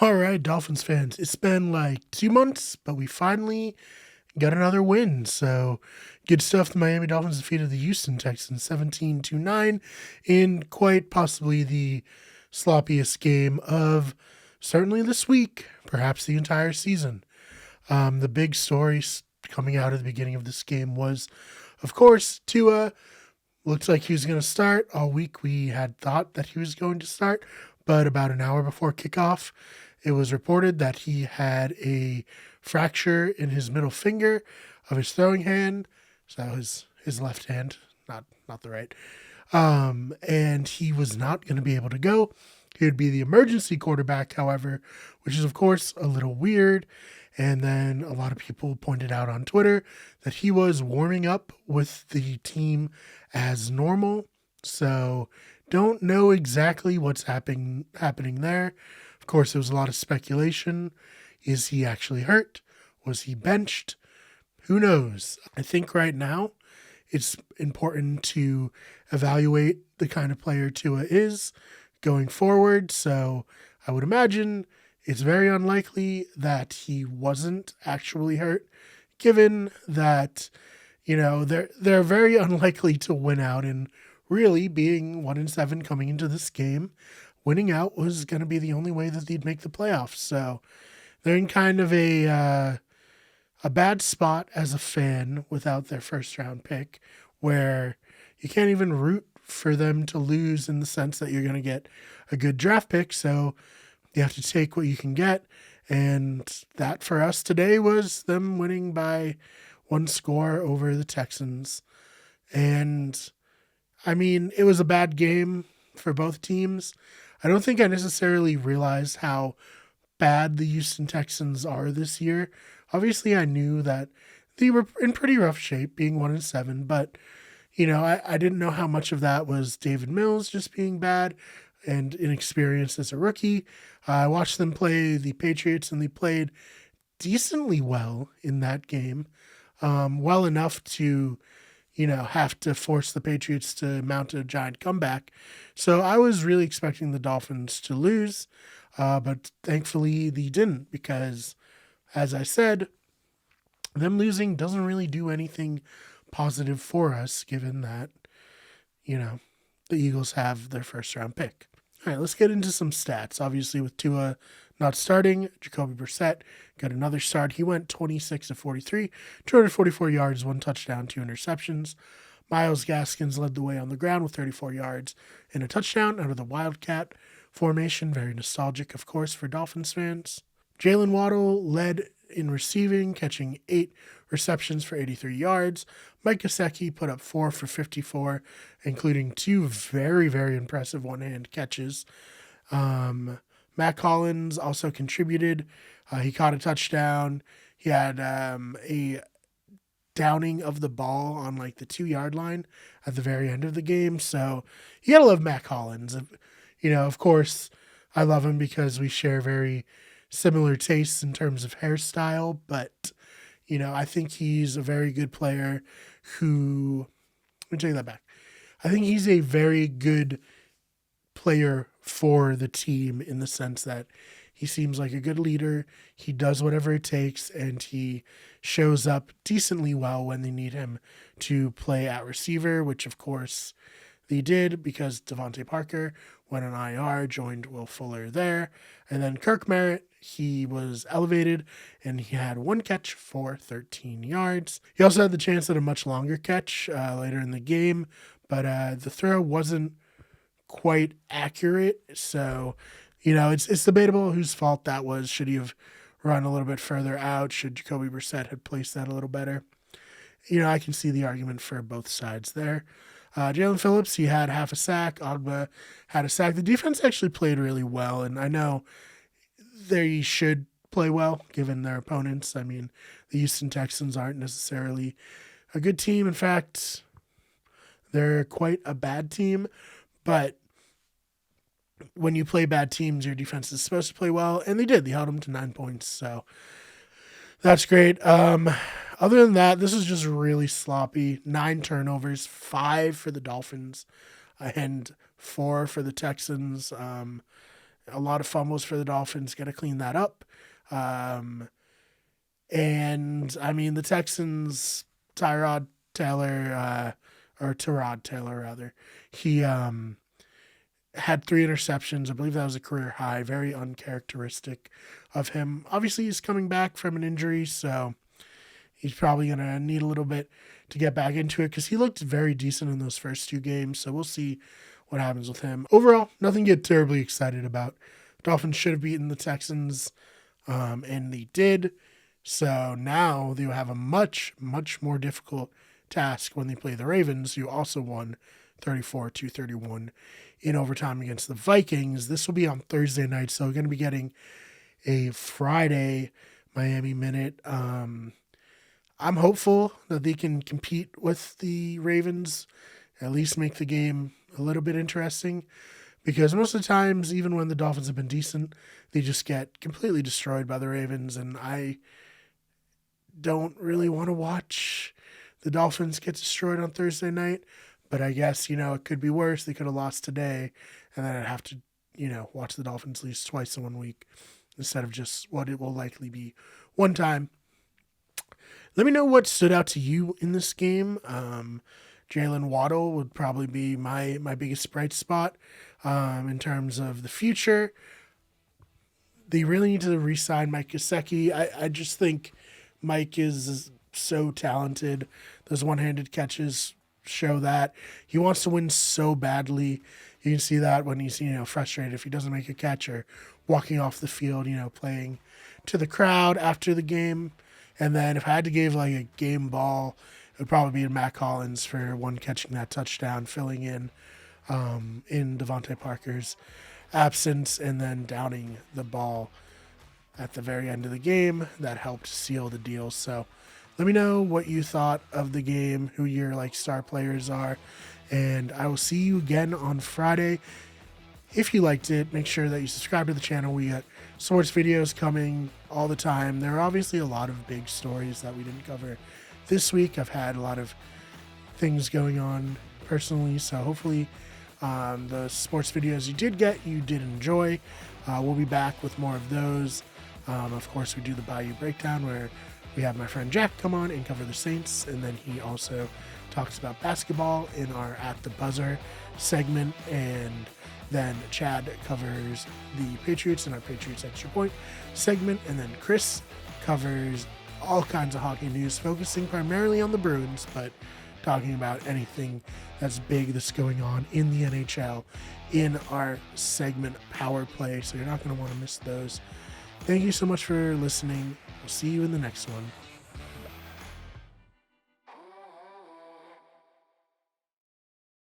All right, Dolphins fans. It's been like 2 months, but we finally got another win. So good stuff. The Miami Dolphins defeated the Houston Texans 17-9 in quite possibly the sloppiest game of certainly this week, perhaps the entire season. The big story coming out at the beginning of this game was, of course, Tua. Looks like he was going to start. All week we had thought that he was going to start, but about an hour before kickoff, it was reported that he had a fracture in his middle finger of his throwing hand. So his left hand, not the right. And he was not going to be able to go. He would be the emergency quarterback, however, which is, of course, a little weird. And then a lot of people pointed out on Twitter that he was warming up with the team as normal. So don't know exactly what's happening there. Of course, there was a lot of speculation. Is he actually hurt? Was he benched? Who knows? I think right now it's important to evaluate the kind of player Tua is going forward. So I would imagine it's very unlikely that he wasn't actually hurt, given that, they're very unlikely to win out. And really, being 1-7 coming into this game, winning out was going to be the only way that they'd make the playoffs. So they're in kind of a bad spot as a fan without their first round pick, where you can't even root for them to lose in the sense that you're going to get a good draft pick. So you have to take what you can get. And that for us today was them winning by one score over the Texans. And I mean, it was a bad game for both teams. I don't think I necessarily realized how bad the Houston Texans are this year. Obviously, I knew that they were in pretty rough shape, being 1-7, but I didn't know how much of that was David Mills just being bad and inexperienced as a rookie. I watched them play the Patriots, and they played decently well in that game, well enough to, have to force the Patriots to mount a giant comeback. So I was really expecting the Dolphins to lose, but thankfully they didn't, because, as I said, them losing doesn't really do anything positive for us, given that, the Eagles have their first round pick. All right, let's get into some stats. Obviously, with Tua not starting, Jacoby Brissett got another start. He went 26-43, 244 yards, 1 touchdown, 2 interceptions. Myles Gaskins led the way on the ground with 34 yards and a touchdown out of the Wildcat formation. Very nostalgic, of course, for Dolphins fans. Jalen Waddle led in receiving, catching 8 receptions for 83 yards. Mike Gesicki put up 4 for 54, including 2 very, very impressive one-hand catches. Matt Collins also contributed. He caught a touchdown. He had a downing of the ball on like the 2-yard line at the very end of the game. So you gotta love Matt Collins. Of course, I love him because we share very similar tastes in terms of hairstyle, but I think he's a very good player who, let me take that back. I think he's a very good player for the team in the sense that he seems like a good leader. He does whatever it takes, and he shows up decently well when they need him to play at receiver, which of course they did because Devontae Parker went on IR, joined Will Fuller there. And then Kirk Merritt, he was elevated, and he had 1 catch for 13 yards. He also had the chance at a much longer catch later in the game, but the throw wasn't quite accurate. So, it's debatable whose fault that was. Should he have run a little bit further out? Should Jacoby Brissett have placed that a little better? I can see the argument for both sides there. Jalen Phillips, he had half a sack. Ogba had a sack. The defense actually played really well, and I know they should play well given their opponents. I mean, the Houston Texans aren't necessarily a good team. In fact, they're quite a bad team, but when you play bad teams, your defense is supposed to play well, and they did. They held them to 9 points, so that's great. Other than that, this is just really sloppy. 9 turnovers, 5 for the Dolphins, and 4 for the Texans. A lot of fumbles for the Dolphins. Got to clean that up. And I mean, the Texans, Tyrod Taylor, or Tyrod Taylor rather, he had 3 interceptions. I believe that was a career high. Very uncharacteristic of him. Obviously, he's coming back from an injury, so he's probably going to need a little bit to get back into it because he looked very decent in those first 2 games. So we'll see what happens with him. Overall, nothing to get terribly excited about. Dolphins should have beaten the Texans, and they did. So now they will have a much, much more difficult task when they play the Ravens, who also won 34-31 in overtime against the Vikings. This will be on Thursday night, so we're going to be getting a Friday Miami Minute. I'm hopeful that they can compete with the Ravens, at least make the game a little bit interesting, because most of the times, even when the Dolphins have been decent, they just get completely destroyed by the Ravens, and I don't really want to watch the Dolphins get destroyed on Thursday night. But I guess, it could be worse. They could have lost today, and then I'd have to, watch the Dolphins lose twice in 1 week instead of just what it will likely be one time. Let me know what stood out to you in this game. Jalen Waddle would probably be my biggest bright spot in terms of the future. They really need to re-sign Mike Gesicki. I just think Mike is so talented. Those one-handed catches show that. He wants to win so badly. You can see that when he's, frustrated if he doesn't make a catch or walking off the field, playing to the crowd after the game. And then if I had to give like a game ball, it would probably be Matt Collins for one catching that touchdown, filling in Devontae Parker's absence, and then downing the ball at the very end of the game. That helped seal the deal. So let me know what you thought of the game, who your star players are, and I will see you again on Friday. If you liked it, make sure that you subscribe to the channel. We got sports videos coming all the time. There are obviously a lot of big stories that we didn't cover this week. I've had a lot of things going on personally, so hopefully the sports videos you did get, you did enjoy. We'll be back with more of those. Of course, we do the Bayou Breakdown, where we have my friend Jack come on and cover the Saints, and then he also talks about basketball in our At the Buzzer segment, and then Chad covers the Patriots in our Patriots Extra Point segment, and then Chris covers all kinds of hockey news, focusing primarily on the Bruins, but talking about anything that's big that's going on in the NHL in our segment Power Play, so you're not going to want to miss those. Thank you so much for listening. We'll see you in the next one.